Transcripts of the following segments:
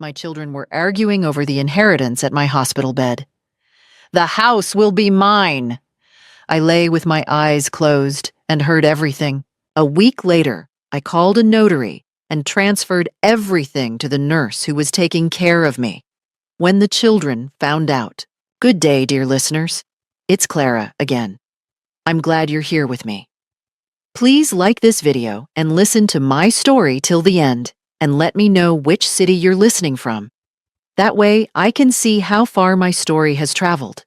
My children were arguing over the inheritance at my hospital bed. "The house will be mine!" I lay with my eyes closed and heard everything. A week later, I called a notary and transferred everything to the nurse who was taking care of me. When the children found out, good day, dear listeners. It's Clara again. I'm glad you're here with me. Please like this video and listen to my story till the end, and let me know which city you're listening from. That way, I can see how far my story has traveled.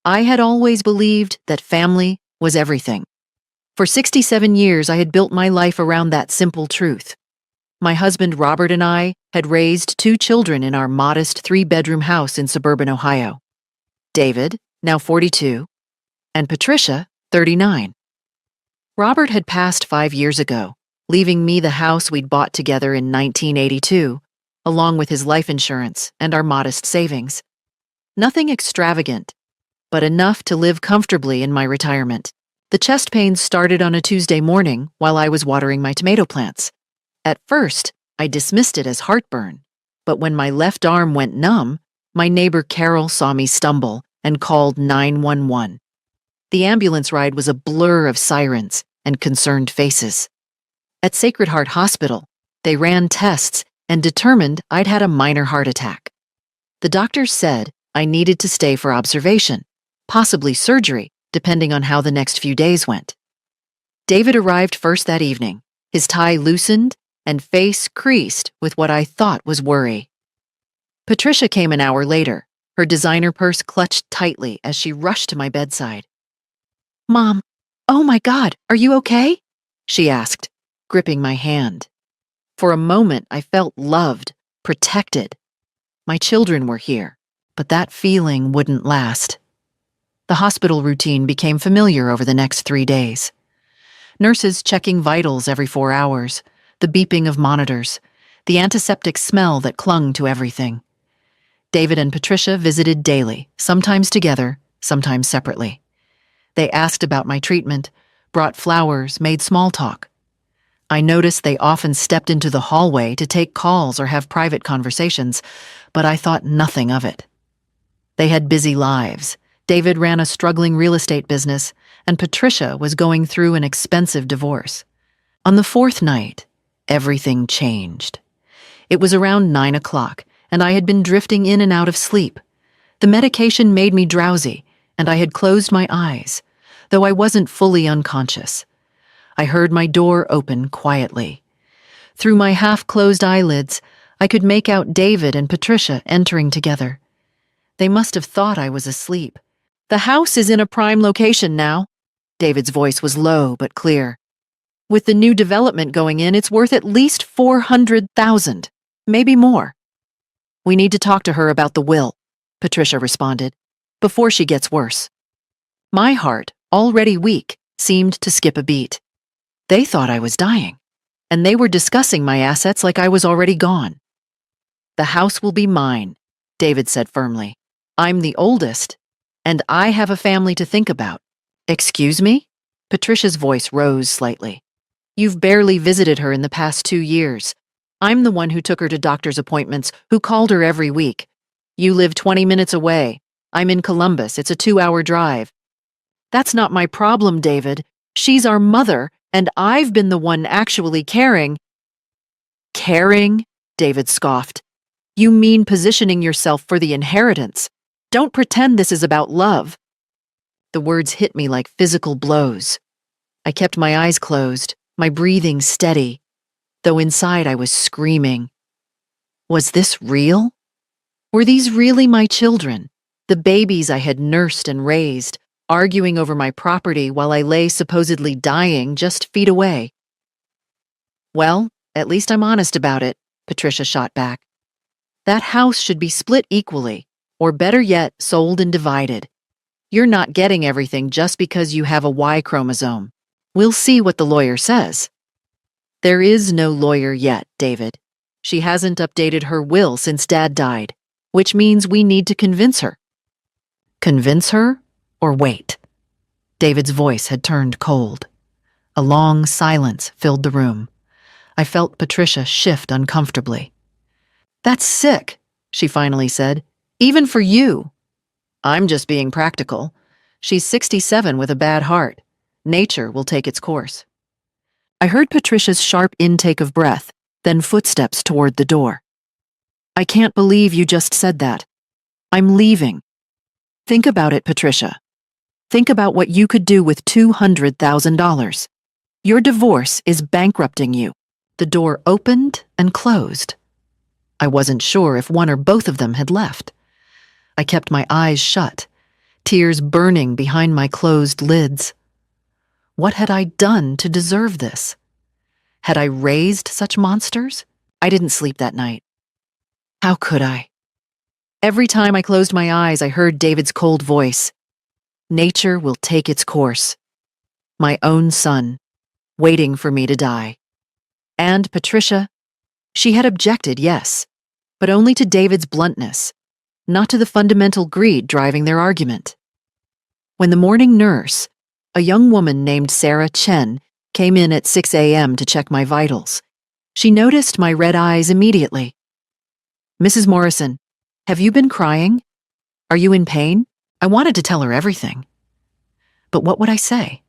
I had always believed that family was everything. For 67 years, I had built my life around that simple truth. My husband Robert and I had raised 2 children in our modest 3-bedroom house in suburban Ohio. David, now 42, and Patricia, 39. Robert had passed 5 years ago, leaving me the house we'd bought together in 1982, along with his life insurance and our modest savings. Nothing extravagant, but enough to live comfortably in my retirement. The chest pains started on a Tuesday morning while I was watering my tomato plants. At first, I dismissed it as heartburn, but when my left arm went numb, my neighbor Carol saw me stumble and called 911. The ambulance ride was a blur of sirens and concerned faces. At Sacred Heart Hospital, they ran tests and determined I'd had a minor heart attack. The doctors said I needed to stay for observation, possibly surgery, depending on how the next few days went. David arrived first that evening, his tie loosened and face creased with what I thought was worry. Patricia came an hour later, her designer purse clutched tightly as she rushed to my bedside. "Mom, oh my God, are you okay?" she asked, gripping my hand. For a moment, I felt loved, protected. My children were here, but that feeling wouldn't last. The hospital routine became familiar over the next 3 days. Nurses checking vitals every 4 hours, the beeping of monitors, the antiseptic smell that clung to everything. David and Patricia visited daily, sometimes together, sometimes separately. They asked about my treatment, brought flowers, made small talk. I noticed they often stepped into the hallway to take calls or have private conversations, but I thought nothing of it. They had busy lives. David ran a struggling real estate business, and Patricia was going through an expensive divorce. On the 4th night, everything changed. It was around 9 o'clock, and I had been drifting in and out of sleep. The medication made me drowsy, and I had closed my eyes, though I wasn't fully unconscious. I heard my door open quietly. Through my half-closed eyelids, I could make out David and Patricia entering together. They must have thought I was asleep. "The house is in a prime location now." David's voice was low but clear. "With the new development going in, it's worth at least $400,000, maybe more." "We need to talk to her about the will," Patricia responded, "before she gets worse." My heart, already weak, seemed to skip a beat. They thought I was dying, and they were discussing my assets like I was already gone. "The house will be mine," David said firmly. "I'm the oldest, and I have a family to think about." "Excuse me?" Patricia's voice rose slightly. "You've barely visited her in the past 2 years. I'm the one who took her to doctor's appointments, who called her every week. You live 20 minutes away. I'm in Columbus. It's a 2-hour drive." "That's not my problem, David. She's our mother, and I've been the one actually caring." "Caring?" David scoffed. "You mean positioning yourself for the inheritance. Don't pretend this is about love." The words hit me like physical blows. I kept my eyes closed, my breathing steady, though inside I was screaming. Was this real? Were these really my children, the babies I had nursed and raised, arguing over my property while I lay supposedly dying just feet away? "Well, at least I'm honest about it," Patricia shot back. "That house should be split equally, or better yet, sold and divided. You're not getting everything just because you have a Y chromosome. We'll see what the lawyer says." "There is no lawyer yet, David. She hasn't updated her will since Dad died, which means we need to convince her." "Convince her or wait?" David's voice had turned cold. A long silence filled the room. I felt Patricia shift uncomfortably. That's sick, she finally said. Even for you. I'm just being practical. She's 67 with a bad heart. Nature will take its course. I heard Patricia's sharp intake of breath, then footsteps toward the door. I can't believe you just said that. I'm leaving. Think about it, Patricia. Think about what you could do with $200,000. Your divorce is bankrupting you. The door opened and closed. I wasn't sure if one or both of them had left. I kept my eyes shut, tears burning behind my closed lids. What had I done to deserve this? Had I raised such monsters? I didn't sleep that night. How could I? Every time I closed my eyes, I heard David's cold voice. Nature will take its course. My own son, waiting for me to die. And Patricia, she had objected, yes, but only to David's bluntness, not to the fundamental greed driving their argument. When the morning nurse, a young woman named Sarah Chen, came in at 6 a.m. to check my vitals, she noticed my red eyes immediately. Mrs. Morrison, have you been crying? Are you in pain? I wanted to tell her everything. But what would I say?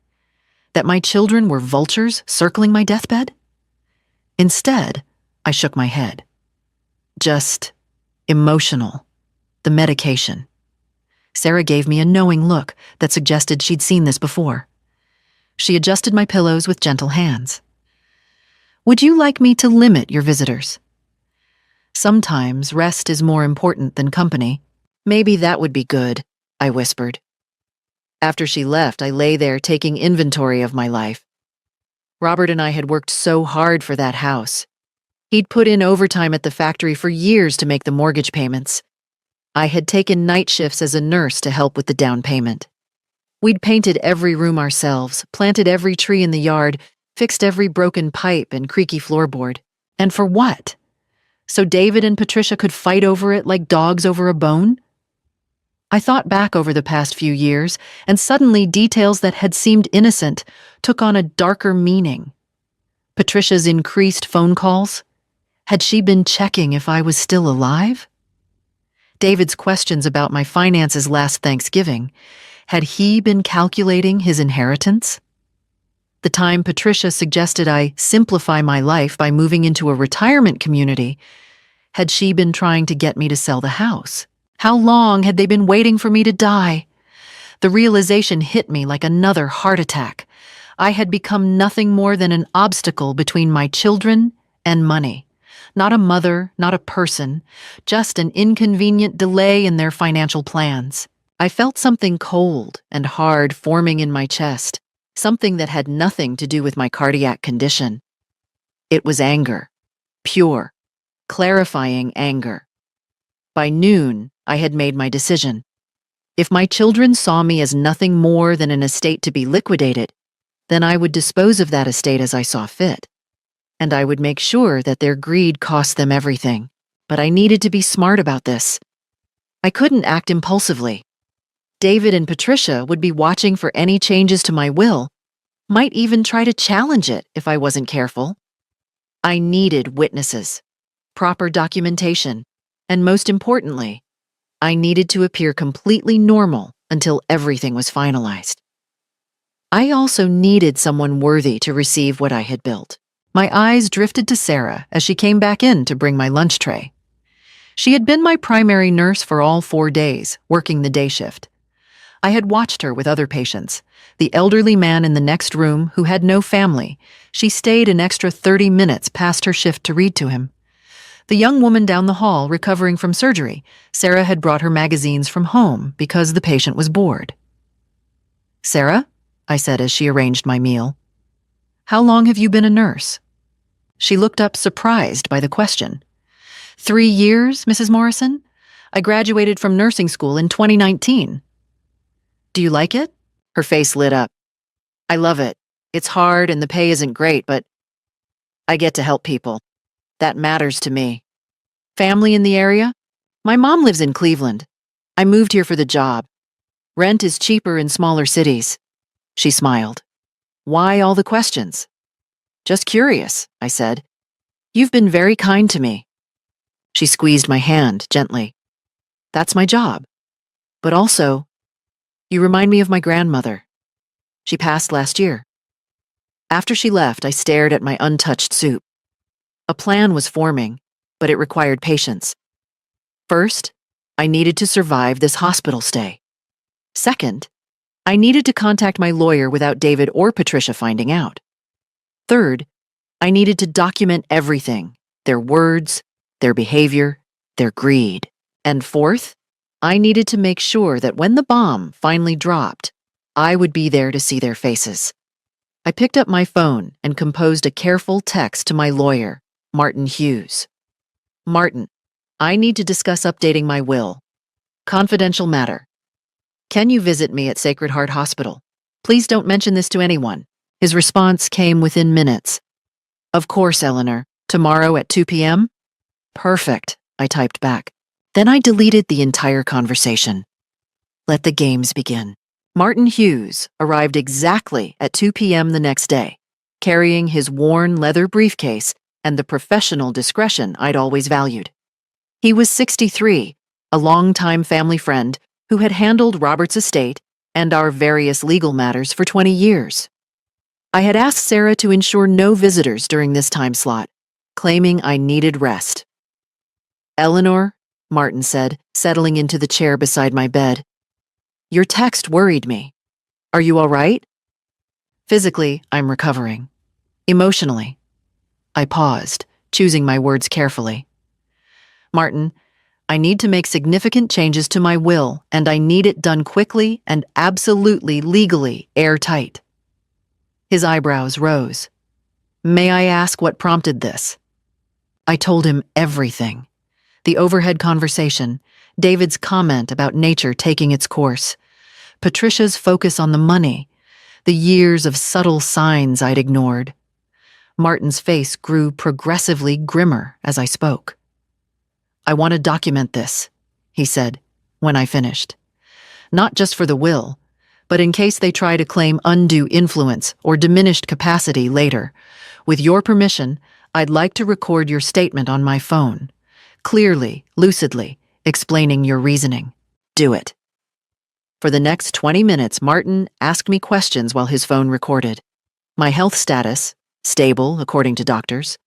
That my children were vultures circling my deathbed? Instead, I shook my head. Just emotional. The medication. Sarah gave me a knowing look that suggested she'd seen this before. She adjusted my pillows with gentle hands. Would you like me to limit your visitors? Sometimes rest is more important than company. Maybe that would be good, I whispered. After she left, I lay there taking inventory of my life. Robert and I had worked so hard for that house. He'd put in overtime at the factory for years to make the mortgage payments. I had taken night shifts as a nurse to help with the down payment. We'd painted every room ourselves, planted every tree in the yard, fixed every broken pipe and creaky floorboard. And for what? So David and Patricia could fight over it like dogs over a bone? I thought back over the past few years, and suddenly details that had seemed innocent took on a darker meaning. Patricia's increased phone calls? Had she been checking if I was still alive? David's questions about my finances last Thanksgiving. Had he been calculating his inheritance? The time Patricia suggested I simplify my life by moving into a retirement community, had she been trying to get me to sell the house? How long had they been waiting for me to die? The realization hit me like another heart attack. I had become nothing more than an obstacle between my children and money. Not a mother, not a person, just an inconvenient delay in their financial plans. I felt something cold and hard forming in my chest, something that had nothing to do with my cardiac condition. It was anger, pure, clarifying anger. By noon, I had made my decision. If my children saw me as nothing more than an estate to be liquidated, then I would dispose of that estate as I saw fit. And I would make sure that their greed cost them everything. But I needed to be smart about this. I couldn't act impulsively. David and Patricia would be watching for any changes to my will, might even try to challenge it if I wasn't careful. I needed witnesses, proper documentation, and most importantly, I needed to appear completely normal until everything was finalized. I also needed someone worthy to receive what I had built. My eyes drifted to Sarah as she came back in to bring my lunch tray. She had been my primary nurse for all 4 days, working the day shift. I had watched her with other patients. The elderly man in the next room who had no family, she stayed an extra 30 minutes past her shift to read to him. The young woman down the hall recovering from surgery, Sarah had brought her magazines from home because the patient was bored. Sarah, I said as she arranged my meal, how long have you been a nurse? She looked up surprised by the question. 3 years, Mrs. Morrison? I graduated from nursing school in 2019. Do you like it? Her face lit up. I love it. It's hard and the pay isn't great, but I get to help people. That matters to me. Family in the area? My mom lives in Cleveland. I moved here for the job. Rent is cheaper in smaller cities. She smiled. Why all the questions? Just curious, I said. You've been very kind to me. She squeezed my hand gently. That's my job. But also, you remind me of my grandmother. She passed last year. After she left, I stared at my untouched soup. A plan was forming, but it required patience. First, I needed to survive this hospital stay. Second, I needed to contact my lawyer without David or Patricia finding out. Third, I needed to document everything, their words, their behavior, their greed. And fourth, I needed to make sure that when the bomb finally dropped, I would be there to see their faces. I picked up my phone and composed a careful text to my lawyer, Martin Hughes. Martin, I need to discuss updating my will. Confidential matter. Can you visit me at Sacred Heart Hospital? Please don't mention this to anyone. His response came within minutes. Of course, Eleanor. Tomorrow at 2 p.m.? Perfect, I typed back. Then I deleted the entire conversation. Let the games begin. Martin Hughes arrived exactly at 2 p.m. the next day, carrying his worn leather briefcase and the professional discretion I'd always valued. He was 63, a longtime family friend who had handled Robert's estate and our various legal matters for 20 years. I had asked Sarah to ensure no visitors during this time slot, claiming I needed rest. Eleanor, Martin said, settling into the chair beside my bed. Your text worried me. Are you all right? Physically, I'm recovering. Emotionally. I paused, choosing my words carefully. Martin, I need to make significant changes to my will, and I need it done quickly and absolutely legally airtight. His eyebrows rose. May I ask what prompted this? I told him everything. The overhead conversation, David's comment about nature taking its course, Patricia's focus on the money, the years of subtle signs I'd ignored. Martin's face grew progressively grimmer as I spoke. I want to document this, he said, when I finished. Not just for the will, but in case they try to claim undue influence or diminished capacity later. With your permission, I'd like to record your statement on my phone, clearly, lucidly, explaining your reasoning. Do it. For the next 20 minutes, Martin asked me questions while his phone recorded. My health status, stable according to doctors.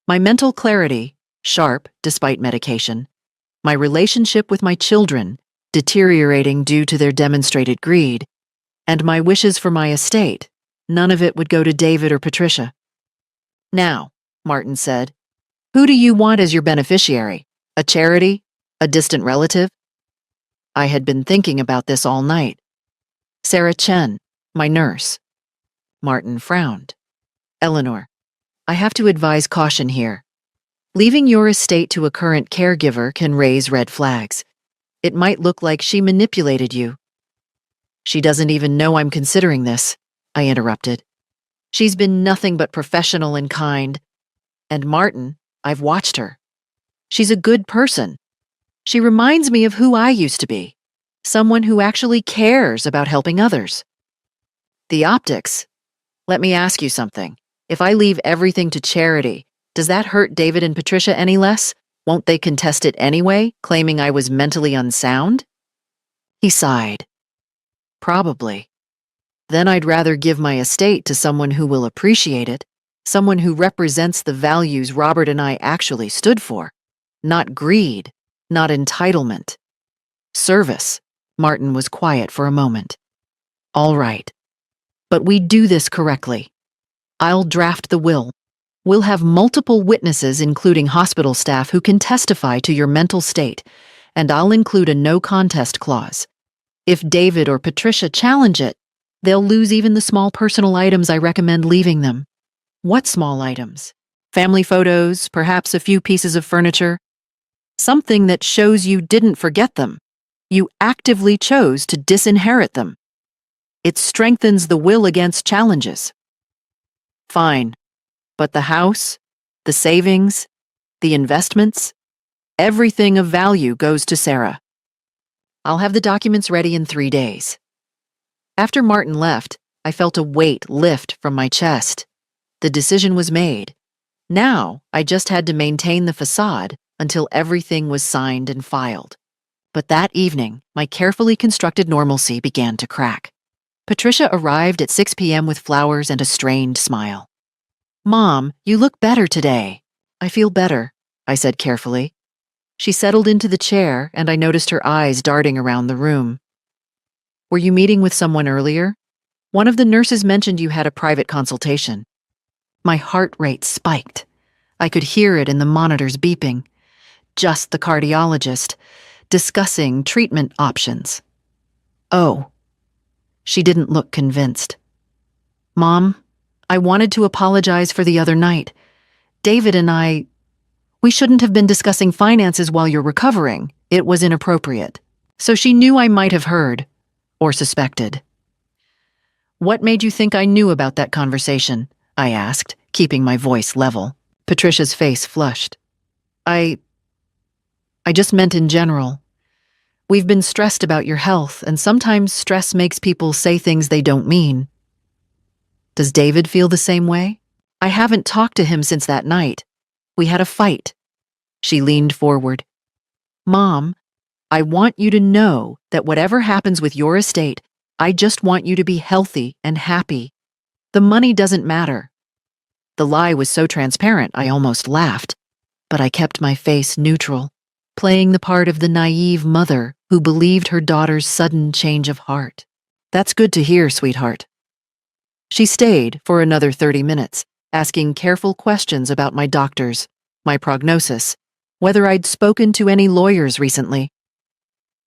My mental clarity, sharp despite medication. My relationship with my children, deteriorating due to their demonstrated greed. And my wishes for my estate. None of it would go to David or Patricia. Now, Martin said, who do you want as your beneficiary? A charity? A distant relative? I had been thinking about this all night. Sarah Chen, my nurse. Martin frowned. Eleanor, I have to advise caution here. Leaving your estate to a current caregiver can raise red flags. It might look like she manipulated you. She doesn't even know I'm considering this, I interrupted. She's been nothing but professional and kind. And Martin, I've watched her. She's a good person. She reminds me of who I used to be, someone who actually cares about helping others. The optics. Let me ask you something. If I leave everything to charity, does that hurt David and Patricia any less? Won't they contest it anyway, claiming I was mentally unsound? He sighed. Probably. Then I'd rather give my estate to someone who will appreciate it, someone who represents the values Robert and I actually stood for. Not greed, not entitlement. Service. Martin was quiet for a moment. All right. But we do this correctly. I'll draft the will. We'll have multiple witnesses, including hospital staff, who can testify to your mental state, and I'll include a no contest clause. If David or Patricia challenge it, they'll lose even the small personal items I recommend leaving them. What small items? Family photos, perhaps a few pieces of furniture? Something that shows you didn't forget them. You actively chose to disinherit them. It strengthens the will against challenges. Fine. But the house, the savings, the investments, everything of value goes to Sarah. I'll have the documents ready in 3 days. After Martin left, I felt a weight lift from my chest. The decision was made. Now, I just had to maintain the facade until everything was signed and filed. But that evening, my carefully constructed normalcy began to crack. Patricia arrived at 6 p.m. with flowers and a strained smile. "Mom, you look better today." "I feel better," I said carefully. She settled into the chair, and I noticed her eyes darting around the room. "Were you meeting with someone earlier? One of the nurses mentioned you had a private consultation." My heart rate spiked. I could hear it in the monitors beeping. Just the cardiologist, discussing treatment options. "Oh." She didn't look convinced. "Mom, I wanted to apologize for the other night. David and we shouldn't have been discussing finances while you're recovering. It was inappropriate." So she knew I might have heard, or suspected. "What made you think I knew about that conversation?" I asked, keeping my voice level. Patricia's face flushed. I just meant in general. We've been stressed about your health, and sometimes stress makes people say things they don't mean." "Does David feel the same way?" "I haven't talked to him since that night. We had a fight." She leaned forward. "Mom, I want you to know that whatever happens with your estate, I just want you to be healthy and happy. The money doesn't matter." The lie was so transparent I almost laughed, but I kept my face neutral, playing the part of the naive mother who believed her daughter's sudden change of heart. "That's good to hear, sweetheart." She stayed for another 30 minutes, asking careful questions about my doctors, my prognosis, whether I'd spoken to any lawyers recently.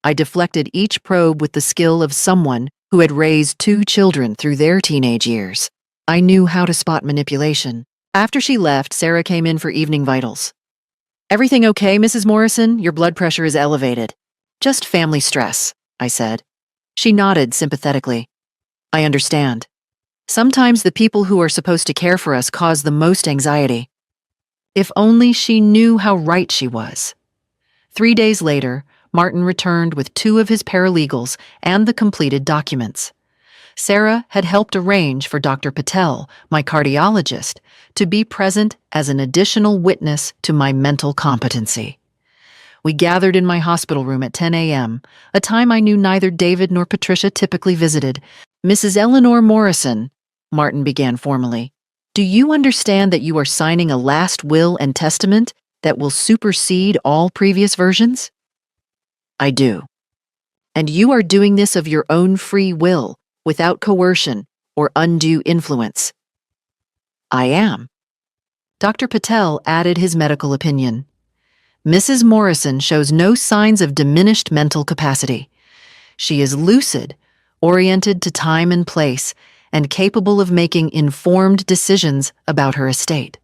I deflected each probe with the skill of someone who had raised 2 children through their teenage years. I knew how to spot manipulation. After she left, Sarah came in for evening vitals. "Everything okay, Mrs. Morrison? Your blood pressure is elevated." "Just family stress," I said. She nodded sympathetically. "I understand. Sometimes the people who are supposed to care for us cause the most anxiety." If only she knew how right she was. 3 days later, Martin returned with 2 of his paralegals and the completed documents. Sarah had helped arrange for Dr. Patel, my cardiologist, to be present as an additional witness to my mental competency. We gathered in my hospital room at 10 a.m., a time I knew neither David nor Patricia typically visited. "Mrs. Eleanor Morrison," Martin began formally, "do you understand that you are signing a last will and testament that will supersede all previous versions?" "I do." "And you are doing this of your own free will, without coercion or undue influence?" "I am." Dr. Patel added his medical opinion. "Mrs. Morrison shows no signs of diminished mental capacity. She is lucid, oriented to time and place, and capable of making informed decisions about her estate."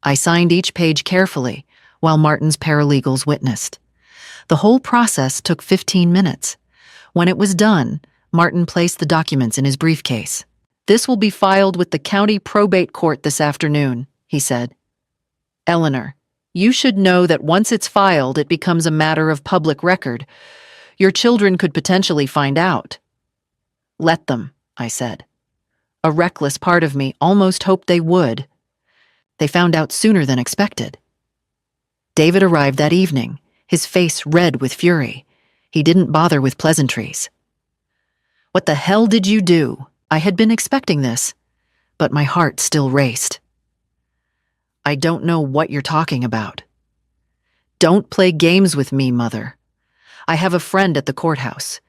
I signed each page carefully, while Martin's paralegals witnessed. The whole process took 15 minutes. When it was done, Martin placed the documents in his briefcase. "This will be filed with the county probate court this afternoon," he said. "Eleanor, you should know that once it's filed, it becomes a matter of public record. Your children could potentially find out." "Let them," I said. A reckless part of me almost hoped they would. They found out sooner than expected. David arrived that evening, his face red with fury. He didn't bother with pleasantries. "What the hell did you do?" I had been expecting this, but my heart still raced. "I don't know what you're talking about." "Don't play games with me, Mother. I have a friend at the courthouse.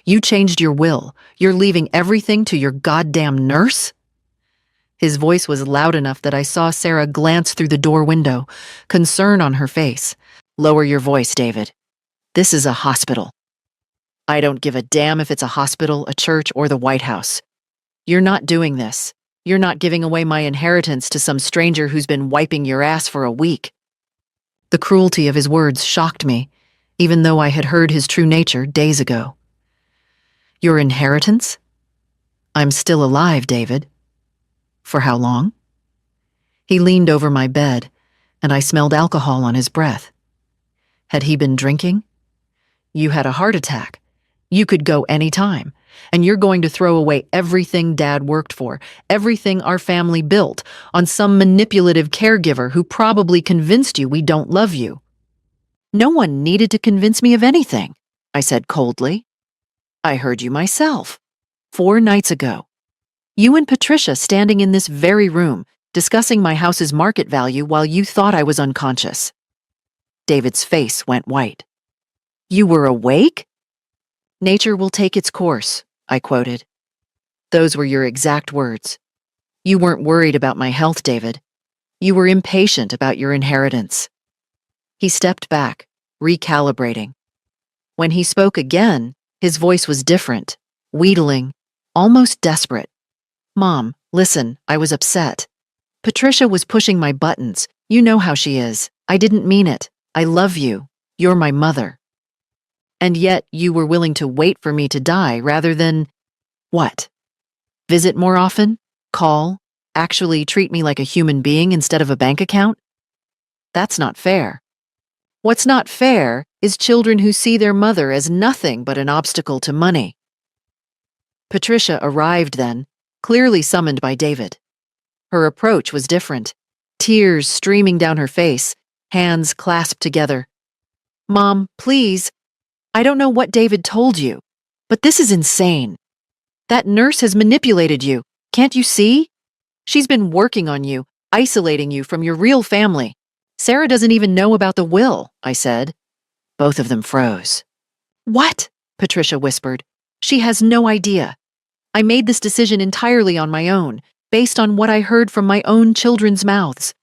You changed your will. You're leaving everything to your goddamn nurse?" His voice was loud enough that I saw Sarah glance through the door window, concern on her face. "Lower your voice, David. This is a hospital." "I don't give a damn if it's a hospital, a church, or the White House. You're not doing this. You're not giving away my inheritance to some stranger who's been wiping your ass for a week." The cruelty of his words shocked me, even though I had heard his true nature days ago. "Your inheritance? I'm still alive, David." "For how long?" He leaned over my bed, and I smelled alcohol on his breath. Had he been drinking? "You had a heart attack. You could go anytime, and you're going to throw away everything Dad worked for, everything our family built, on some manipulative caregiver who probably convinced you we don't love you. No one needed to convince me of anything, I said coldly. I heard you myself, 4 nights ago. You and Patricia standing in this very room, discussing my house's market value while you thought I was unconscious. David's face went white. You were awake? Nature will take its course, I quoted. Those were your exact words. You weren't worried about my health, David. You were impatient about your inheritance. He stepped back, recalibrating. When he spoke again, his voice was different, wheedling, almost desperate. Mom, listen, I was upset. Patricia was pushing my buttons. You know how she is. I didn't mean it. I love you. You're my mother. And yet you were willing to wait for me to die rather than… what? Visit more often? Call? Actually treat me like a human being instead of a bank account? That's not fair. What's not fair is children who see their mother as nothing but an obstacle to money. Patricia arrived then, clearly summoned by David. Her approach was different, tears streaming down her face, hands clasped together. Mom, please. I don't know what David told you, but this is insane. That nurse has manipulated you. Can't you see? She's been working on you, isolating you from your real family. Sarah doesn't even know about the will, I said. Both of them froze. What? Patricia whispered. She has no idea. I made this decision entirely on my own, based on what I heard from my own children's mouths.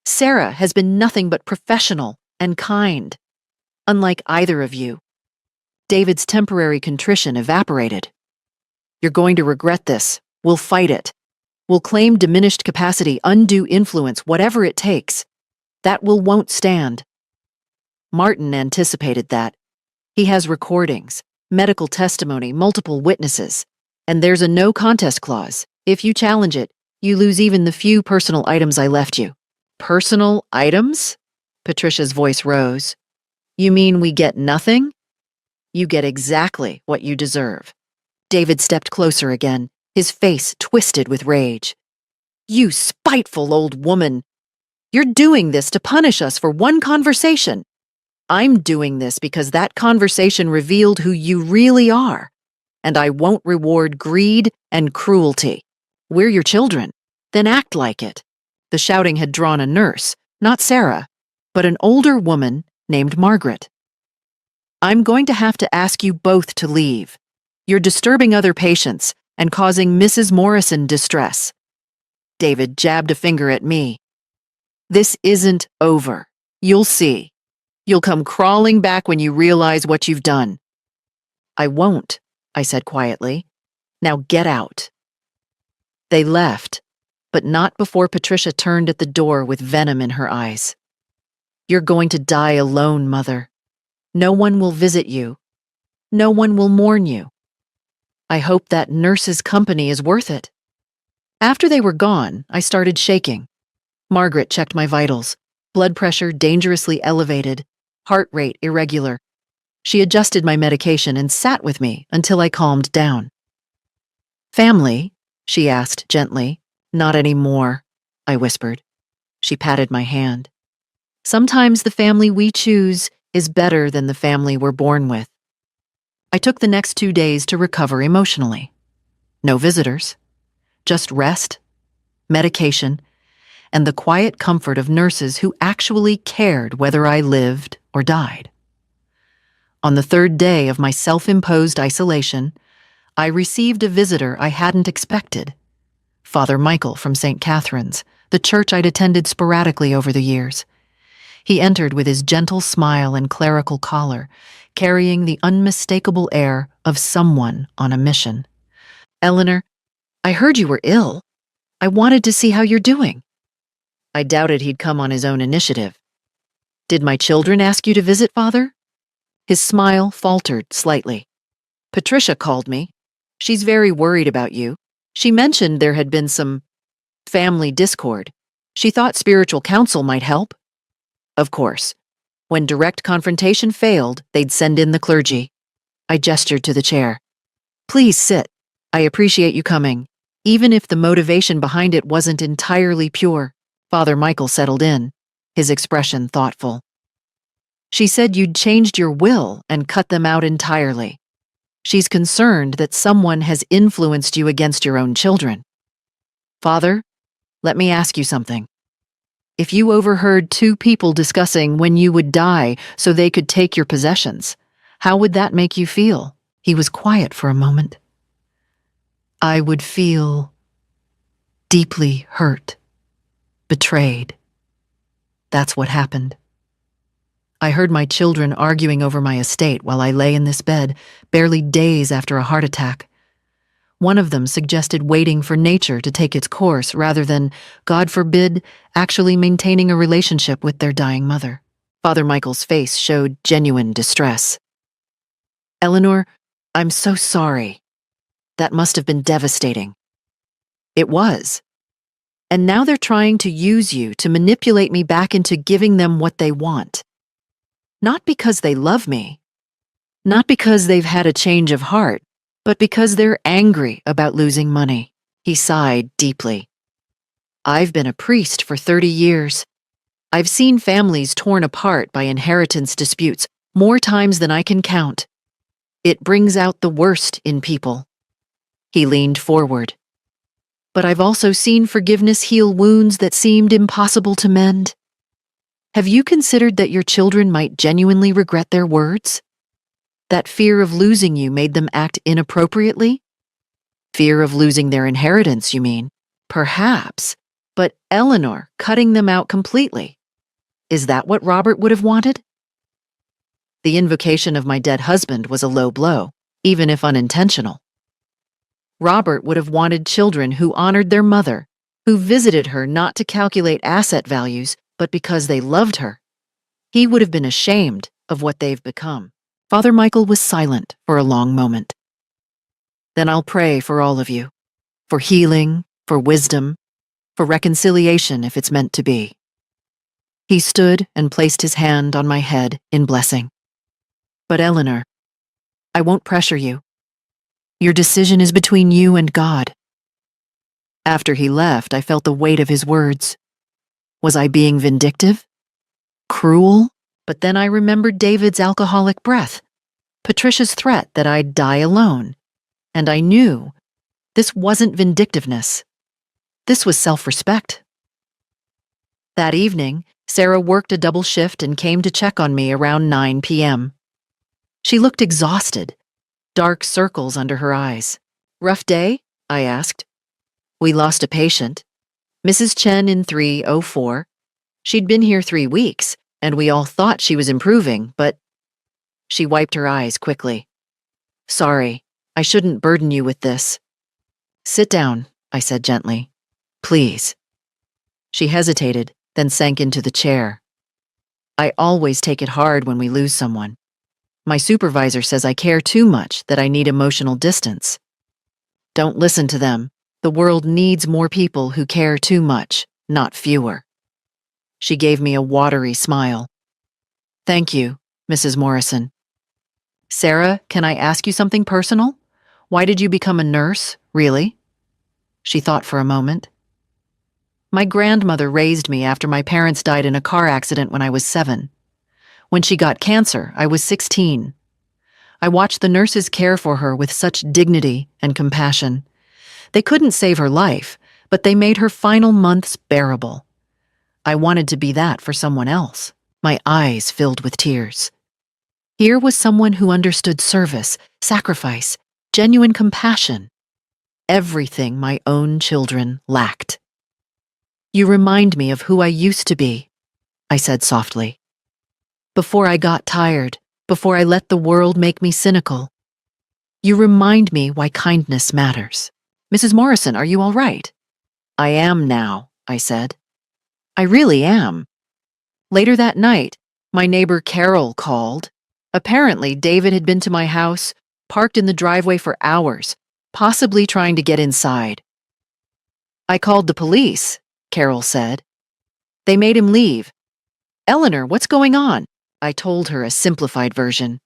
Sarah has been nothing but professional and kind. Unlike either of you. David's temporary contrition evaporated. You're going to regret this. We'll fight it. We'll claim diminished capacity, undue influence, whatever it takes. That will won't stand. Martin anticipated that. He has recordings, medical testimony, multiple witnesses, and there's a no contest clause. If you challenge it, you lose even the few personal items I left you. Personal items? Patricia's voice rose. You mean we get nothing? You get exactly what you deserve. David stepped closer again, his face twisted with rage. You spiteful old woman! You're doing this to punish us for one conversation. I'm doing this because that conversation revealed who you really are, and I won't reward greed and cruelty. We're your children. Then act like it. The shouting had drawn a nurse, not Sarah, but an older woman named Margaret. I'm going to have to ask you both to leave. You're disturbing other patients and causing Mrs. Morrison distress. David jabbed a finger at me. This isn't over. You'll see. You'll come crawling back when you realize what you've done. I won't, I said quietly. Now get out. They left, but not before Patricia turned at the door with venom in her eyes. You're going to die alone, Mother. No one will visit you. No one will mourn you. I hope that nurse's company is worth it. After they were gone, I started shaking. Margaret checked my vitals, blood pressure dangerously elevated, heart rate irregular. She adjusted my medication and sat with me until I calmed down. Family? She asked gently. Not anymore, I whispered. She patted my hand. Sometimes the family we choose is better than the family we're born with. I took the next 2 days to recover emotionally. No visitors, just rest, medication, and the quiet comfort of nurses who actually cared whether I lived or died. On the 3rd day of my self-imposed isolation, I received a visitor I hadn't expected. Father Michael from St. Catherine's, the church I'd attended sporadically over the years. He entered with his gentle smile and clerical collar, carrying the unmistakable air of someone on a mission. Eleanor, I heard you were ill. I wanted to see how you're doing. I doubted he'd come on his own initiative. Did my children ask you to visit, Father? His smile faltered slightly. Patricia called me. She's very worried about you. She mentioned there had been some family discord. She thought spiritual counsel might help. Of course. When direct confrontation failed, they'd send in the clergy. I gestured to the chair. Please sit. I appreciate you coming, even if the motivation behind it wasn't entirely pure. Father Michael settled in, his expression thoughtful. She said you'd changed your will and cut them out entirely. She's concerned that someone has influenced you against your own children. Father, let me ask you something. If you overheard two people discussing when you would die so they could take your possessions, how would that make you feel? He was quiet for a moment. I would feel deeply hurt, betrayed. That's what happened. I heard my children arguing over my estate while I lay in this bed, barely days after a heart attack. One of them suggested waiting for nature to take its course rather than, God forbid, actually maintaining a relationship with their dying mother. Father Michael's face showed genuine distress. Eleanor, I'm so sorry. That must have been devastating. It was. And now they're trying to use you to manipulate me back into giving them what they want. Not because they love me, not because they've had a change of heart, but because they're angry about losing money. He sighed deeply. I've been a priest for 30 years. I've seen families torn apart by inheritance disputes more times than I can count. It brings out the worst in people. He leaned forward. But I've also seen forgiveness heal wounds that seemed impossible to mend. Have you considered that your children might genuinely regret their words? That fear of losing you made them act inappropriately? Fear of losing their inheritance, you mean? Perhaps. But Eleanor, cutting them out completely. Is that what Robert would have wanted? The invocation of my dead husband was a low blow, even if unintentional. Robert would have wanted children who honored their mother, who visited her not to calculate asset values, but because they loved her. He would have been ashamed of what they've become. Father Michael was silent for a long moment. Then I'll pray for all of you, for healing, for wisdom, for reconciliation if it's meant to be. He stood and placed his hand on my head in blessing. But Eleanor, I won't pressure you. Your decision is between you and God. After he left, I felt the weight of his words. Was I being vindictive? Cruel? But then I remembered David's alcoholic breath, Patricia's threat that I'd die alone, and I knew this wasn't vindictiveness. This was self-respect. That evening, Sarah worked a double shift and came to check on me around 9 p.m. She looked exhausted, dark circles under her eyes. Rough day? I asked. We lost a patient, Mrs. Chen in 304. She'd been here 3 weeks, and we all thought she was improving, but she wiped her eyes quickly. Sorry, I shouldn't burden you with this. Sit down, I said gently. Please. She hesitated, then sank into the chair. I always take it hard when we lose someone. My supervisor says I care too much, that I need emotional distance. Don't listen to them. The world needs more people who care too much, not fewer. She gave me a watery smile. Thank you, Mrs. Morrison. Sarah, can I ask you something personal? Why did you become a nurse, really? She thought for a moment. My grandmother raised me after my parents died in a car accident when I was 7. When she got cancer, I was 16. I watched the nurses care for her with such dignity and compassion. They couldn't save her life, but they made her final months bearable. I wanted to be that for someone else. My eyes filled with tears. Here was someone who understood service, sacrifice, genuine compassion. Everything my own children lacked. You remind me of who I used to be, I said softly. Before I got tired, before I let the world make me cynical. You remind me why kindness matters. Mrs. Morrison, are you all right? I am now, I said. I really am. Later that night, my neighbor Carol called. Apparently, David had been to my house, parked in the driveway for hours, possibly trying to get inside. I called the police, Carol said. They made him leave. Eleanor, what's going on? I told her a simplified version.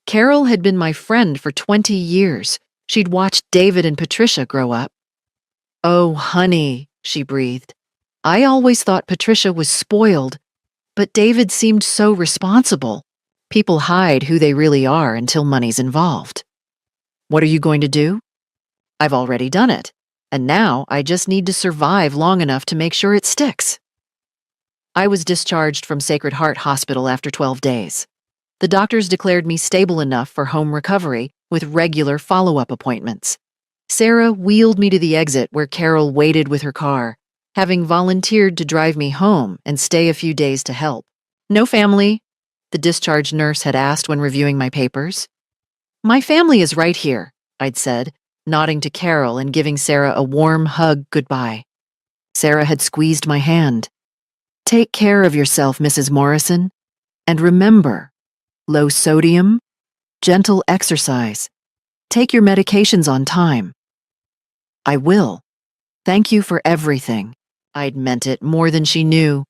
Carol had been my friend for 20 years. She'd watched David and Patricia grow up. "Oh, honey," she breathed. "I always thought Patricia was spoiled, but David seemed so responsible. People hide who they really are until money's involved." "What are you going to do?" "I've already done it, and now I just need to survive long enough to make sure it sticks." I was discharged from Sacred Heart Hospital after 12 days. The doctors declared me stable enough for home recovery with regular follow-up appointments. Sarah wheeled me to the exit where Carol waited with her car, having volunteered to drive me home and stay a few days to help. "No family?" the discharge nurse had asked when reviewing my papers. "My family is right here," I'd said, nodding to Carol and giving Sarah a warm hug goodbye. Sarah had squeezed my hand. "Take care of yourself, Mrs. Morrison. And remember, low sodium, gentle exercise. Take your medications on time." "I will. Thank you for everything." I'd meant it more than she knew.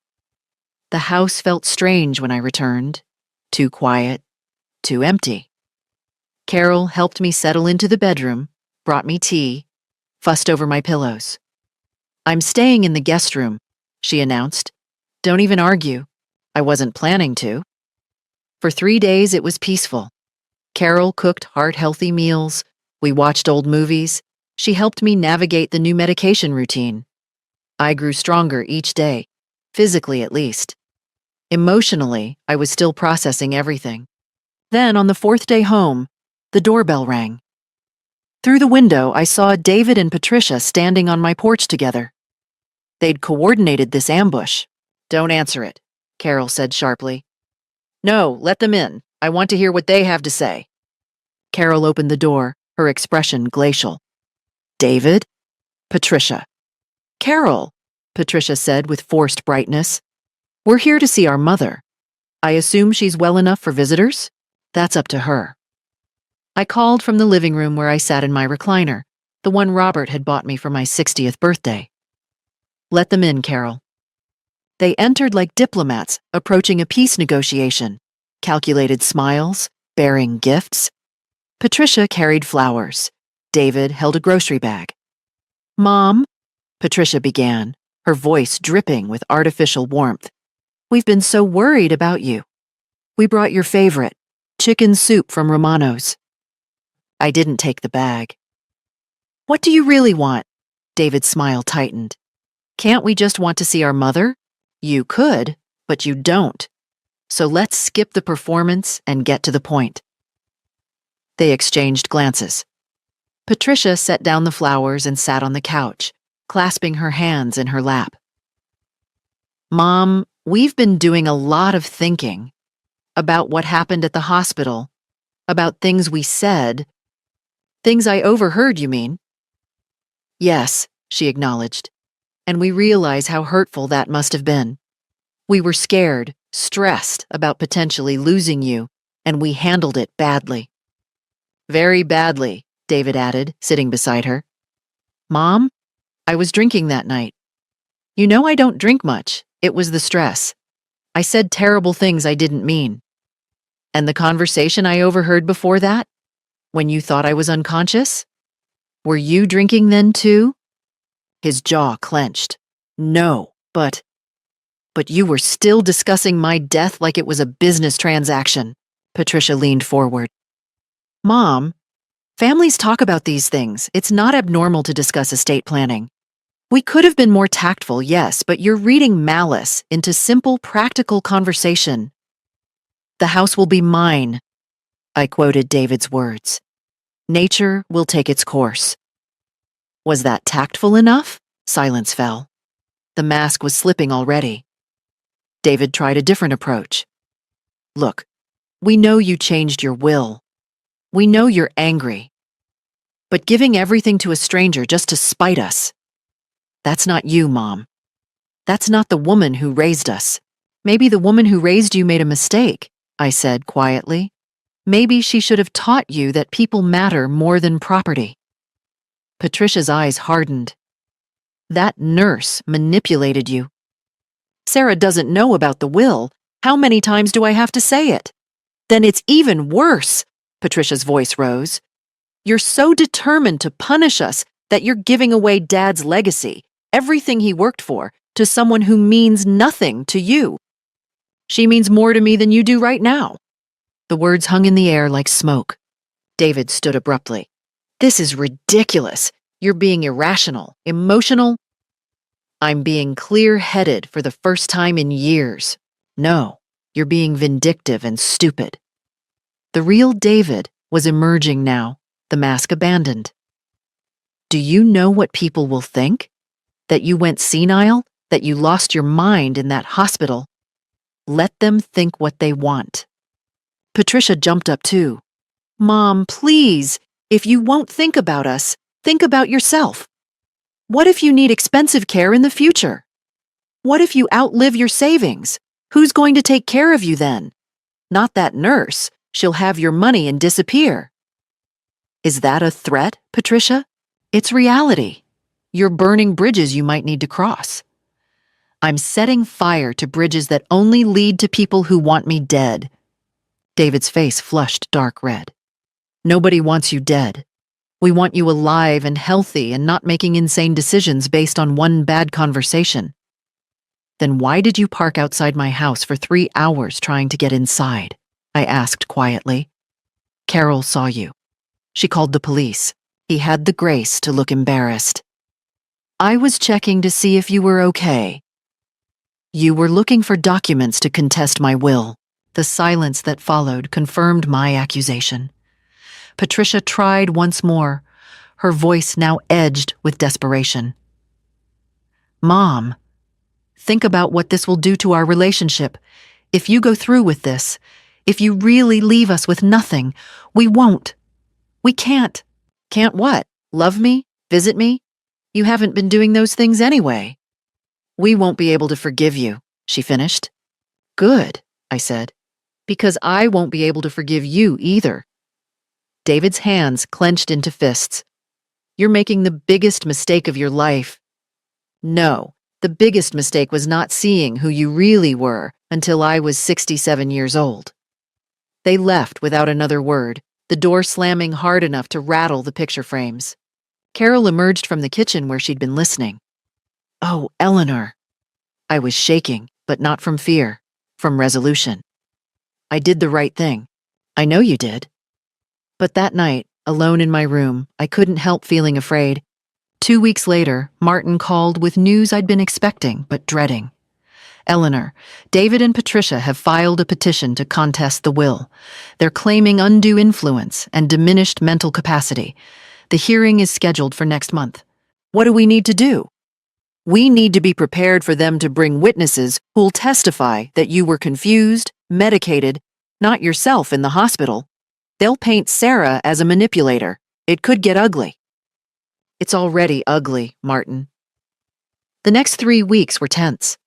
The house felt strange when I returned. Too quiet, too empty. Carol helped me settle into the bedroom, brought me tea, fussed over my pillows. "I'm staying in the guest room," she announced. "Don't even argue. I wasn't planning to." For 3 days it was peaceful. Carol cooked heart-healthy meals, we watched old movies, she helped me navigate the new medication routine. I grew stronger each day, physically at least. Emotionally, I was still processing everything. Then, on the 4th day home, the doorbell rang. Through the window, I saw David and Patricia standing on my porch together. They'd coordinated this ambush. "Don't answer it," Carol said sharply. "No, let them in. I want to hear what they have to say." Carol opened the door, her expression glacial. "David?" "Patricia." "Carol," Patricia said with forced brightness. "We're here to see our mother. I assume she's well enough for visitors? That's up to her." I called from the living room where I sat in my recliner, the one Robert had bought me for my 60th birthday. "Let them in, Carol." They entered like diplomats approaching a peace negotiation, calculated smiles, bearing gifts. Patricia carried flowers. David held a grocery bag. "Mom," Patricia began, her voice dripping with artificial warmth. "We've been so worried about you. We brought your favorite, chicken soup from Romano's." I didn't take the bag. "What do you really want?" David's smile tightened. "Can't we just want to see our mother? You could, but you don't. So let's skip the performance and get to the point." They exchanged glances. Patricia set down the flowers and sat on the couch, clasping her hands in her lap. "Mom, we've been doing a lot of thinking about what happened at the hospital, about things we said. Things I overheard, you mean?" "Yes," she acknowledged. "And we realize how hurtful that must have been. We were scared, stressed about potentially losing you, and we handled it badly." "Very badly," David added, sitting beside her. "Mom, I was drinking that night. You know I don't drink much. It was the stress. I said terrible things I didn't mean. And the conversation I overheard before that, when you thought I was unconscious? Were you drinking then too?" His jaw clenched. "No, but you were still discussing my death like it was a business transaction." Patricia leaned forward. "Mom, families talk about these things. It's not abnormal to discuss estate planning. We could have been more tactful, yes, but you're reading malice into simple, practical conversation." "The house will be mine," I quoted David's words. "Nature will take its course." Was that tactful enough? Silence fell. The mask was slipping already. David tried a different approach. "Look, we know you changed your will. We know you're angry. But giving everything to a stranger just to spite us, that's not you, Mom. That's not the woman who raised us. Maybe the woman who raised you made a mistake," I said quietly. "Maybe she should have taught you that people matter more than property." Patricia's eyes hardened. "That nurse manipulated you." "Sarah doesn't know about the will. How many times do I have to say it?" "Then it's even worse. Patricia's voice rose. "You're so determined to punish us that you're giving away Dad's legacy, everything he worked for, to someone who means nothing to you. She means more to me than you do right now." The words hung in the air like smoke. David stood abruptly. "This is ridiculous. You're being irrational, emotional." "I'm being clear-headed for the first time in years. No, you're being vindictive and stupid." The real David was emerging now, the mask abandoned. "Do you know what people will think? That you went senile? That you lost your mind in that hospital? Let them think what they want." Patricia jumped up too. "Mom, please, if you won't think about us, think about yourself. What if you need expensive care in the future? What if you outlive your savings? Who's going to take care of you then? Not that nurse. She'll have your money and disappear." "Is that a threat, Patricia? It's reality. You're burning bridges you might need to cross." "I'm setting fire to bridges that only lead to people who want me dead." David's face flushed dark red. "Nobody wants you dead. We want you alive and healthy and not making insane decisions based on one bad conversation." "Then why did you park outside my house for 3 hours trying to get inside?" I asked quietly. "Carol saw you. She called the police. He had the grace to look embarrassed." "I was checking to see if you were okay." "You were looking for documents to contest my will." The silence that followed confirmed my accusation. Patricia tried once more, her voice now edged with desperation. "Mom, think about what this will do to our relationship. If you go through with this, if you really leave us with nothing, we won't. We can't." "Can't what? Love me? Visit me? You haven't been doing those things anyway." "We won't be able to forgive you," she finished. "Good," I said, "because I won't be able to forgive you either." David's hands clenched into fists. "You're making the biggest mistake of your life." "No, the biggest mistake was not seeing who you really were until I was 67 years old." They left without another word, the door slamming hard enough to rattle the picture frames. Carol emerged from the kitchen where she'd been listening. "Oh, Eleanor." I was shaking, but not from fear, from resolution. "I did the right thing. I know you did." But that night, alone in my room, I couldn't help feeling afraid. 2 weeks later, Martin called with news I'd been expecting but dreading. "Eleanor, David and Patricia have filed a petition to contest the will. They're claiming undue influence and diminished mental capacity. The hearing is scheduled for next month. What do we need to do?" "We need to be prepared for them to bring witnesses who'll testify that you were confused, medicated, not yourself in the hospital. They'll paint Sarah as a manipulator. It could get ugly." "It's already ugly, Martin." The next 3 weeks were tense.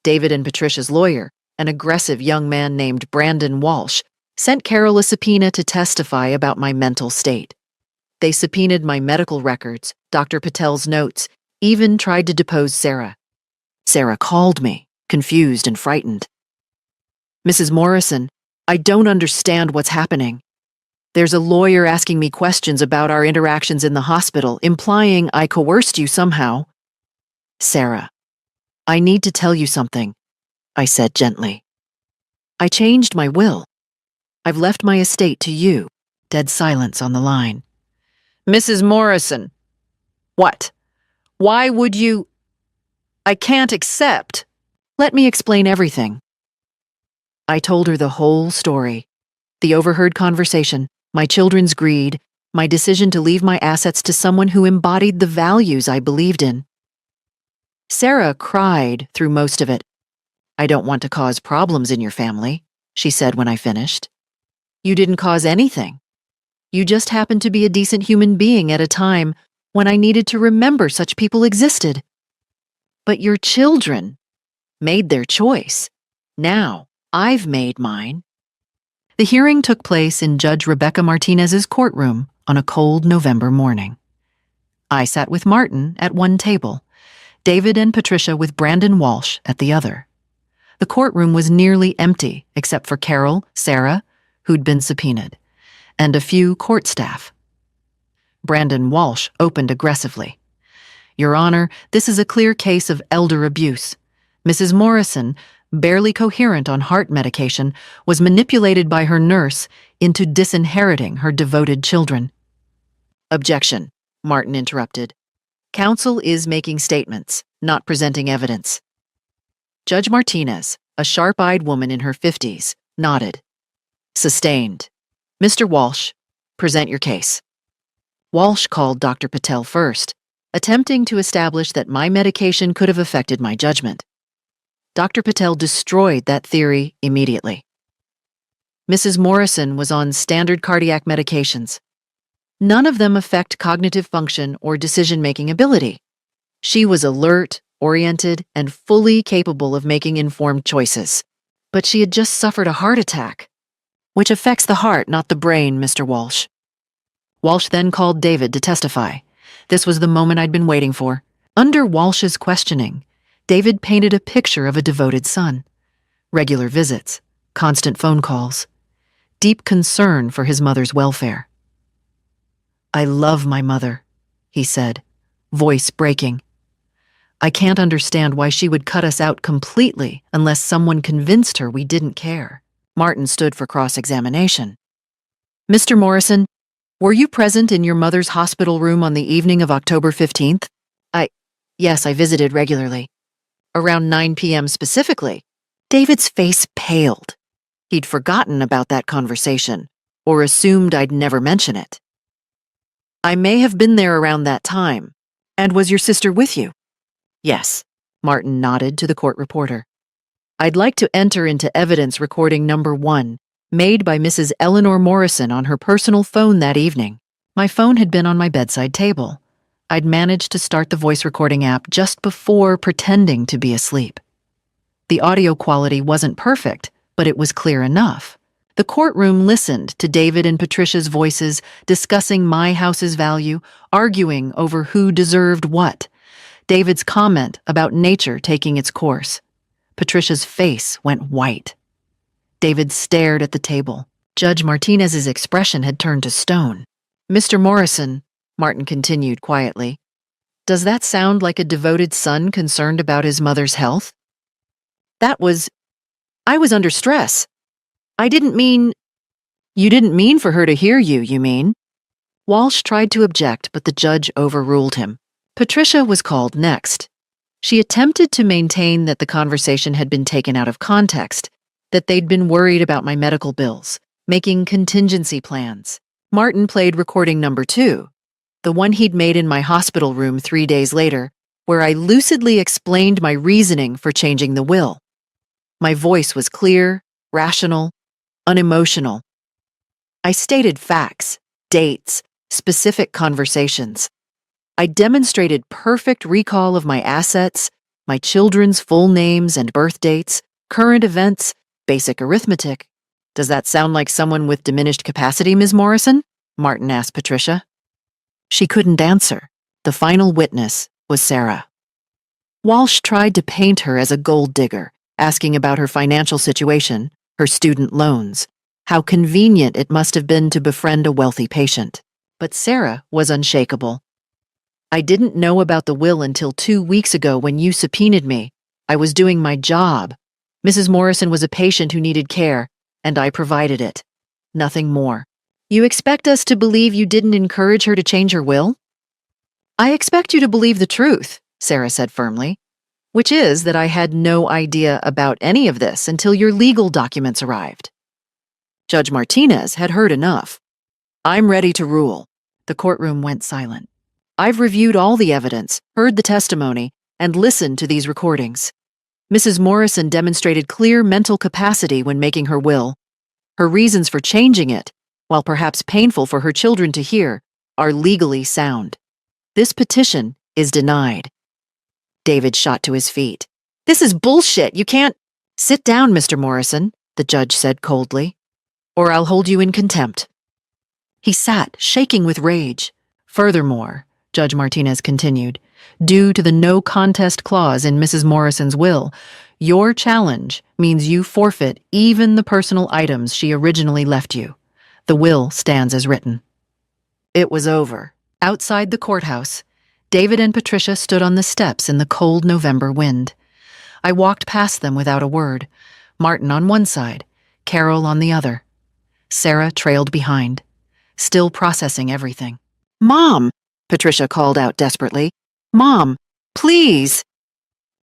David and Patricia's lawyer, an aggressive young man named Brandon Walsh, sent Carol a subpoena to testify about my mental state. They subpoenaed my medical records, Dr. Patel's notes, even tried to depose Sarah. Sarah called me, confused and frightened. "Mrs. Morrison, I don't understand what's happening. There's a lawyer asking me questions about our interactions in the hospital, implying I coerced you somehow." "Sarah, I need to tell you something," I said gently. "I changed my will. I've left my estate to you." Dead silence on the line. "Mrs. Morrison." "What? Why would you—" "I can't accept." "Let me explain everything." I told her the whole story. The overheard conversation, my children's greed, my decision to leave my assets to someone who embodied the values I believed in. Sarah cried through most of it. "I don't want to cause problems in your family," she said when I finished. "You didn't cause anything. You just happened to be a decent human being at a time when I needed to remember such people existed. But your children made their choice. Now I've made mine." The hearing took place in Judge Rebecca Martinez's courtroom on a cold November morning. I sat with Martin at one table, David and Patricia with Brandon Walsh at the other. The courtroom was nearly empty except for Carol, Sarah, who'd been subpoenaed, and a few court staff. Brandon Walsh opened aggressively. Your Honor, this is a clear case of elder abuse. Mrs. Morrison, barely coherent on heart medication, was manipulated by her nurse into disinheriting her devoted children. Objection, Martin interrupted. Counsel is making statements, not presenting evidence. Judge Martinez, a sharp-eyed woman in her 50s, nodded. Sustained. Mr. Walsh, present your case. Walsh called Dr. Patel first, attempting to establish that my medication could have affected my judgment. Dr. Patel destroyed that theory immediately. Mrs. Morrison was on standard cardiac medications. None of them affect cognitive function or decision-making ability. She was alert, oriented, and fully capable of making informed choices. But she had just suffered a heart attack, which affects the heart, not the brain, Mr. Walsh. Walsh then called David to testify. This was the moment I'd been waiting for. Under Walsh's questioning, David painted a picture of a devoted son. Regular visits, constant phone calls, deep concern for his mother's welfare. I love my mother, he said, voice breaking. I can't understand why she would cut us out completely unless someone convinced her we didn't care. Martin stood for cross-examination. Mr. Morrison, were you present in your mother's hospital room on the evening of October 15th? Yes, I visited regularly. Around 9 p.m. specifically. David's face paled. He'd forgotten about that conversation, or assumed I'd never mention it. I may have been there around that time. And was your sister with you? Yes, Martin nodded to the court reporter. I'd like to enter into evidence recording number 1, made by Mrs. Eleanor Morrison on her personal phone that evening. My phone had been on my bedside table. I'd managed to start the voice recording app just before pretending to be asleep. The audio quality wasn't perfect, but it was clear enough. The courtroom listened to David and Patricia's voices discussing my house's value, arguing over who deserved what. David's comment about nature taking its course. Patricia's face went white. David stared at the table. Judge Martinez's expression had turned to stone. Mr. Morrison, Martin continued quietly, does that sound like a devoted son concerned about his mother's health? I was under stress. You didn't mean for her to hear you, you mean? Walsh tried to object, but the judge overruled him. Patricia was called next. She attempted to maintain that the conversation had been taken out of context, that they'd been worried about my medical bills, making contingency plans. Martin played recording number 2, the one he'd made in my hospital room 3 days later, where I lucidly explained my reasoning for changing the will. My voice was clear, rational, unemotional. I stated facts, dates, specific conversations. I demonstrated perfect recall of my assets, my children's full names and birth dates, current events, basic arithmetic. Does that sound like someone with diminished capacity, Ms. Morrison? Martin asked Patricia. She couldn't answer. The final witness was Sarah. Walsh tried to paint her as a gold digger, asking about her financial situation, her student loans, how convenient it must have been to befriend a wealthy patient. But Sarah was unshakable. I didn't know about the will until 2 weeks ago when you subpoenaed me. I was doing my job. Mrs. Morrison was a patient who needed care, and I provided it. Nothing more. You expect us to believe you didn't encourage her to change her will? I expect you to believe the truth, Sarah said firmly, which is that I had no idea about any of this until your legal documents arrived. Judge Martinez had heard enough. I'm ready to rule. The courtroom went silent. I've reviewed all the evidence, heard the testimony, and listened to these recordings. Mrs. Morrison demonstrated clear mental capacity when making her will. Her reasons for changing it, while perhaps painful for her children to hear, are legally sound. This petition is denied. David shot to his feet. This is bullshit. You can't— Sit down, Mr. Morrison, the judge said coldly, or I'll hold you in contempt. He sat, shaking with rage. Furthermore, Judge Martinez continued, due to the no contest clause in Mrs. Morrison's will, your challenge means you forfeit even the personal items she originally left you. The will stands as written. It was over. Outside the courthouse, David and Patricia stood on the steps in the cold November wind. I walked past them without a word, Martin on one side, Carol on the other. Sarah trailed behind, still processing everything. "Mom!" Patricia called out desperately. "Mom, please!"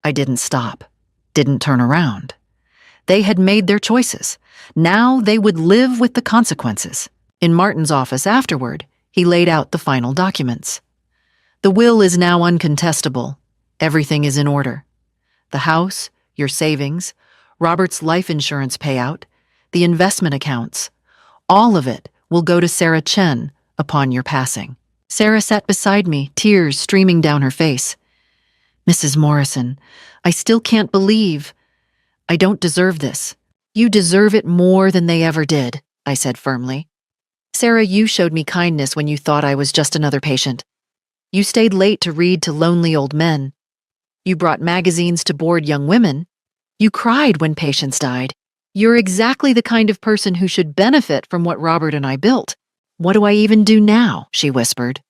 I didn't stop, didn't turn around. They had made their choices. Now they would live with the consequences. In Martin's office afterward, he laid out the final documents. The will is now uncontestable. Everything is in order. The house, your savings, Robert's life insurance payout, the investment accounts, all of it will go to Sarah Chen upon your passing. Sarah sat beside me, tears streaming down her face. "Mrs. Morrison, I still can't believe. I don't deserve this. You deserve it more than they ever did," I said firmly. "Sarah, you showed me kindness when you thought I was just another patient. You stayed late to read to lonely old men. You brought magazines to bored young women. You cried when patients died. You're exactly the kind of person who should benefit from what Robert and I built. What do I even do now?" she whispered.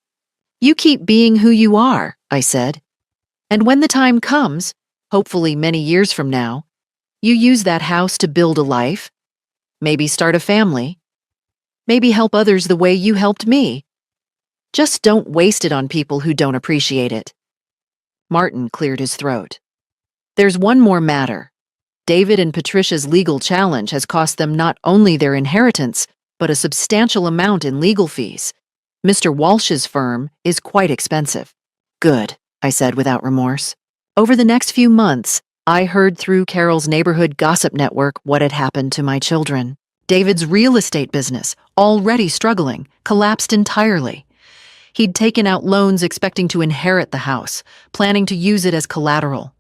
"You keep being who you are," I said. "And when the time comes, hopefully many years from now, you use that house to build a life, maybe start a family, maybe help others the way you helped me. Just don't waste it on people who don't appreciate it." Martin cleared his throat. "There's one more matter. David and Patricia's legal challenge has cost them not only their inheritance, but a substantial amount in legal fees. Mr. Walsh's firm is quite expensive." "Good," I said without remorse. Over the next few months, I heard through Carol's neighborhood gossip network what had happened to my children. David's real estate business, already struggling, collapsed entirely. He'd taken out loans expecting to inherit the house, planning to use it as collateral.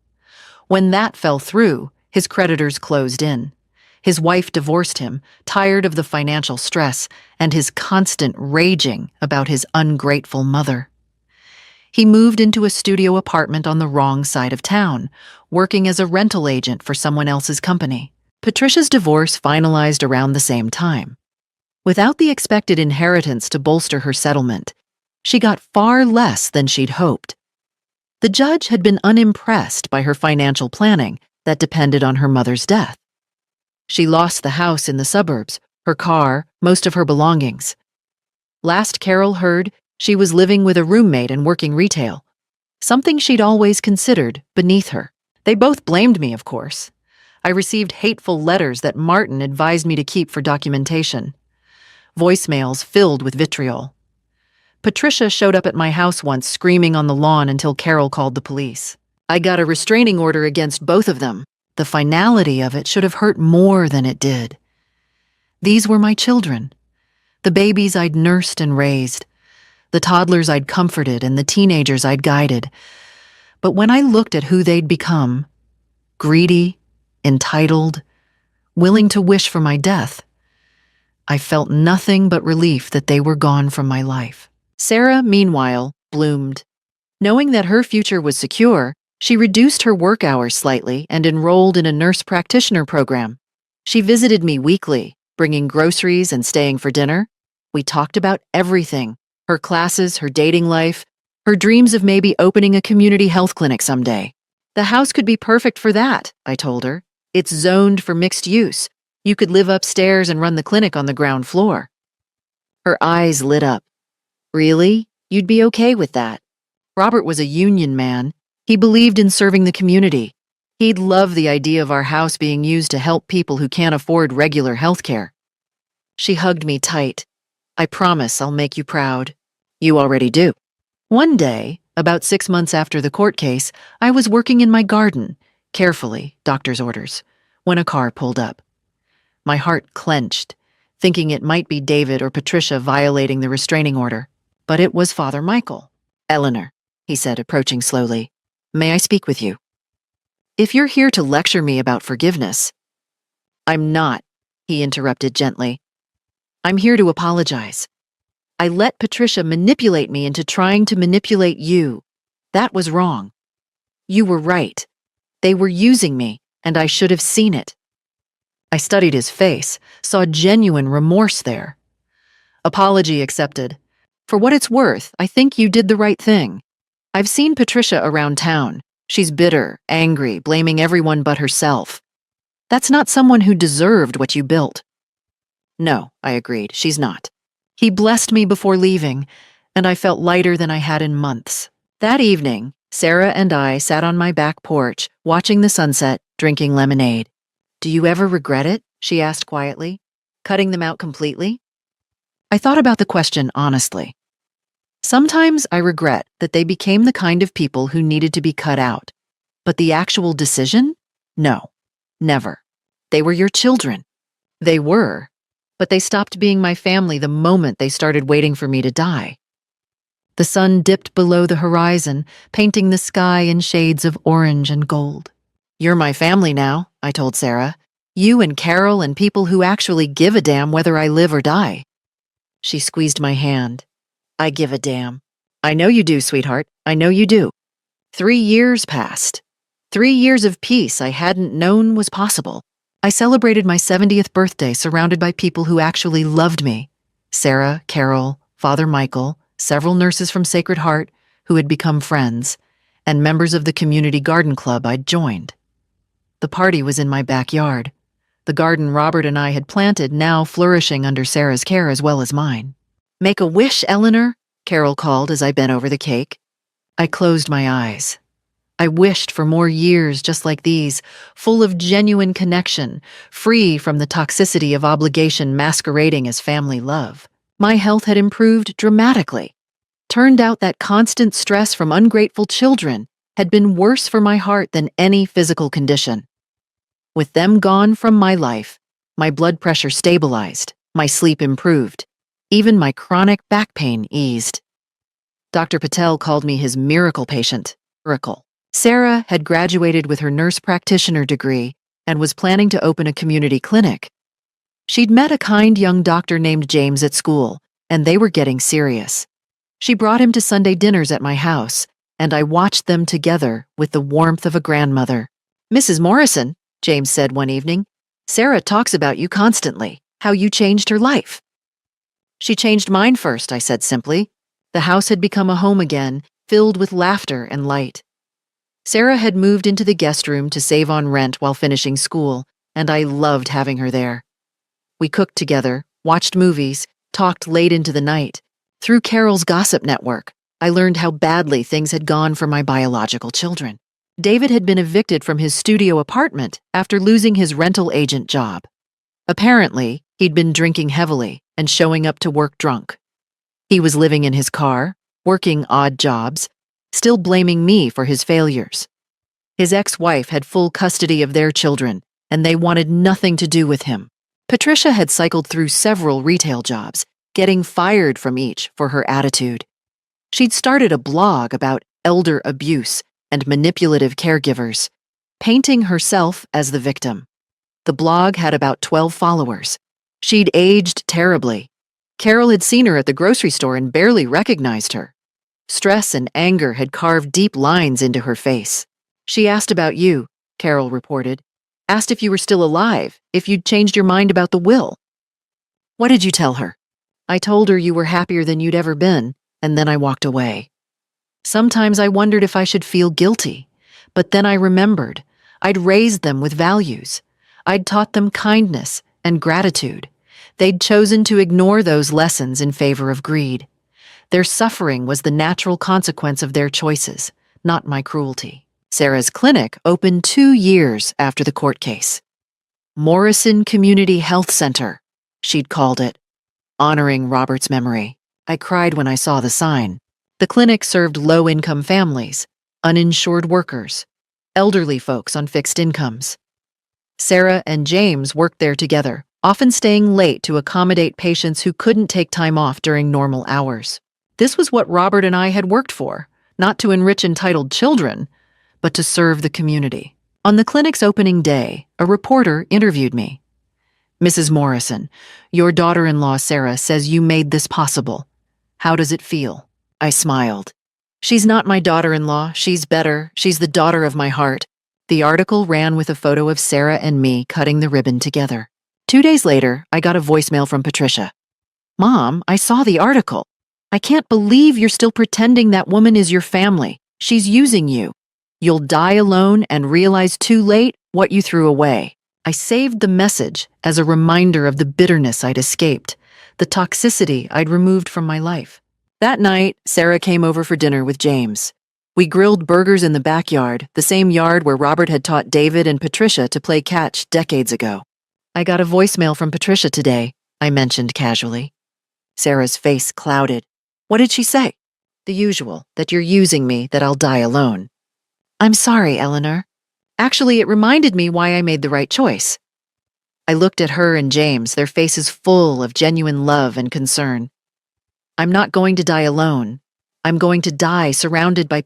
When that fell through, his creditors closed in. His wife divorced him, tired of the financial stress and his constant raging about his ungrateful mother. He moved into a studio apartment on the wrong side of town, working as a rental agent for someone else's company. Patricia's divorce finalized around the same time. Without the expected inheritance to bolster her settlement, she got far less than she'd hoped. The judge had been unimpressed by her financial planning that depended on her mother's death. She lost the house in the suburbs, her car, most of her belongings. Last Carol heard, she was living with a roommate and working retail, something she'd always considered beneath her. They both blamed me, of course. I received hateful letters that Martin advised me to keep for documentation. Voicemails filled with vitriol. Patricia showed up at my house once screaming on the lawn until Carol called the police. I got a restraining order against both of them. The finality of it should have hurt more than it did. These were my children, the babies I'd nursed and raised, the toddlers I'd comforted and the teenagers I'd guided. But when I looked at who they'd become, greedy, entitled, willing to wish for my death, I felt nothing but relief that they were gone from my life. Sarah, meanwhile, bloomed. Knowing that her future was secure, she reduced her work hours slightly and enrolled in a nurse practitioner program. She visited me weekly, bringing groceries and staying for dinner. We talked about everything: her classes, her dating life, her dreams of maybe opening a community health clinic someday. The house could be perfect for that, I told her. It's zoned for mixed use. You could live upstairs and run the clinic on the ground floor. Her eyes lit up. Really? You'd be okay with that? Robert was a union man. He believed in serving the community. He'd love the idea of our house being used to help people who can't afford regular health care. She hugged me tight. "I promise I'll make you proud." "You already do." One day, about 6 months after the court case, I was working in my garden, carefully, doctor's orders, when a car pulled up. My heart clenched, thinking it might be David or Patricia violating the restraining order. But it was Father Michael. "Eleanor," he said, approaching slowly, "may I speak with you?" "If you're here to lecture me about forgiveness—" "I'm not," he interrupted gently. "I'm here to apologize. I let Patricia manipulate me into trying to manipulate you. That was wrong. You were right. They were using me, and I should have seen it." I studied his face, saw genuine remorse there. Apology accepted. For what it's worth, I think you did the right thing. I've seen Patricia around town. She's bitter, angry, blaming everyone but herself. That's not someone who deserved what you built. No, I agreed, she's not. He blessed me before leaving, and I felt lighter than I had in months. That evening, Sarah and I sat on my back porch, watching the sunset, drinking lemonade. Do you ever regret it? She asked quietly. Cutting them out completely? I thought about the question honestly. Sometimes I regret that they became the kind of people who needed to be cut out. But the actual decision? No, never. They were your children. They were, but they stopped being my family the moment they started waiting for me to die. The sun dipped below the horizon, painting the sky in shades of orange and gold. You're my family now, I told Sarah. You and Carol and people who actually give a damn whether I live or die. She squeezed my hand. I give a damn. I know you do, sweetheart. I know you do. 3 years passed. 3 years of peace I hadn't known was possible. I celebrated my 70th birthday surrounded by people who actually loved me. Sarah, Carol, Father Michael, several nurses from Sacred Heart who had become friends, and members of the community garden club I'd joined. The party was in my backyard. The garden Robert and I had planted now flourishing under Sarah's care as well as mine. Make a wish, Eleanor, Carol called as I bent over the cake. I closed my eyes. I wished for more years just like these, full of genuine connection, free from the toxicity of obligation masquerading as family love. My health had improved dramatically. Turned out that constant stress from ungrateful children had been worse for my heart than any physical condition. With them gone from my life, my blood pressure stabilized, my sleep improved, even my chronic back pain eased. Dr. Patel called me his miracle patient, miracle. Sarah had graduated with her nurse practitioner degree and was planning to open a community clinic. She'd met a kind young doctor named James at school, and they were getting serious. She brought him to Sunday dinners at my house, and I watched them together with the warmth of a grandmother. Mrs. Morrison, James said one evening, Sarah talks about you constantly, how you changed her life. She changed mine first, I said simply. The house had become a home again, filled with laughter and light. Sarah had moved into the guest room to save on rent while finishing school, and I loved having her there. We cooked together, watched movies, talked late into the night. Through Carol's gossip network, I learned how badly things had gone for my biological children. David had been evicted from his studio apartment after losing his rental agent job. Apparently, he'd been drinking heavily and showing up to work drunk. He was living in his car, working odd jobs, still blaming me for his failures. His ex-wife had full custody of their children, and they wanted nothing to do with him. Patricia had cycled through several retail jobs, getting fired from each for her attitude. She'd started a blog about elder abuse and manipulative caregivers, painting herself as the victim. The blog had about 12 followers. She'd aged terribly. Carol had seen her at the grocery store and barely recognized her. Stress and anger had carved deep lines into her face. She asked about you, Carol reported. Asked if you were still alive, if you'd changed your mind about the will. What did you tell her? I told her you were happier than you'd ever been, and then I walked away. Sometimes I wondered if I should feel guilty, but then I remembered. I'd raised them with values. I'd taught them kindness and gratitude. They'd chosen to ignore those lessons in favor of greed. Their suffering was the natural consequence of their choices, not my cruelty. Sarah's clinic opened 2 years after the court case. Morrison Community Health Center, she'd called it, honoring Robert's memory. I cried when I saw the sign. The clinic served low-income families, uninsured workers, elderly folks on fixed incomes. Sarah and James worked there together, often staying late to accommodate patients who couldn't take time off during normal hours. This was what Robert and I had worked for, not to enrich entitled children, but to serve the community. On the clinic's opening day, a reporter interviewed me. Mrs. Morrison, your daughter-in-law Sarah says you made this possible. How does it feel? I smiled. She's not my daughter-in-law. She's better. She's the daughter of my heart. The article ran with a photo of Sarah and me cutting the ribbon together. 2 days later, I got a voicemail from Patricia. Mom, I saw the article. I can't believe you're still pretending that woman is your family. She's using you. You'll die alone and realize too late what you threw away. I saved the message as a reminder of the bitterness I'd escaped, the toxicity I'd removed from my life. That night, Sarah came over for dinner with James. We grilled burgers in the backyard, the same yard where Robert had taught David and Patricia to play catch decades ago. I got a voicemail from Patricia today, I mentioned casually. Sarah's face clouded. What did she say? The usual, that you're using me, that I'll die alone. I'm sorry, Eleanor. Actually, it reminded me why I made the right choice. I looked at her and James, their faces full of genuine love and concern. I'm not going to die alone. I'm going to die surrounded by